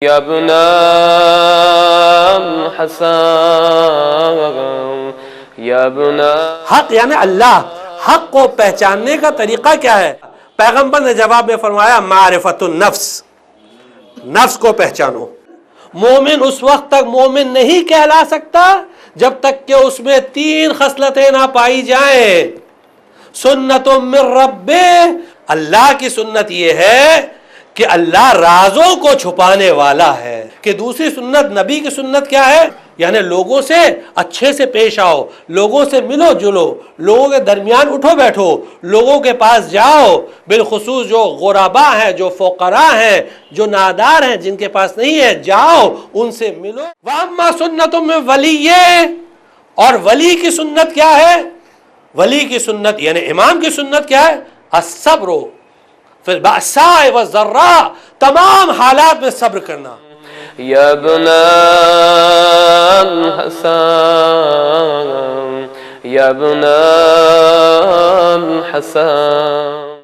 یا ابن الحسن یا ابن حق یعنی اللہ، حق کو پہچاننے کا طریقہ کیا ہے؟ پیغمبر نے جواب میں فرمایا معرفت النفس، نفس کو پہچانو۔ مومن اس وقت تک مومن نہیں کہلا سکتا جب تک کہ اس میں تین خصلتیں نہ پائی جائیں۔ سنت من ربہ، اللہ کی سنت یہ ہے کہ اللہ رازوں کو چھپانے والا ہے۔ کہ دوسری سنت نبی کی سنت کیا ہے؟ یعنی لوگوں سے اچھے سے پیش آؤ، لوگوں سے ملو جلو، لوگوں کے درمیان اٹھو بیٹھو، لوگوں کے پاس جاؤ، بالخصوص جو غربا ہیں، جو فقراء ہیں، جو نادار ہیں، جن کے پاس نہیں ہے، جاؤ ان سے ملو۔ وَأَمَّا سُنَّةٌ مِّن وَلِيٍّ، اور ولی کی سنت کیا ہے؟ ولی کی سنت یعنی امام کی سنت کیا ہے؟ الصبر فی البأساء والضراء، تمام حالات میں صبر کرنا۔ یا ابن الحسن یا ابن الحسن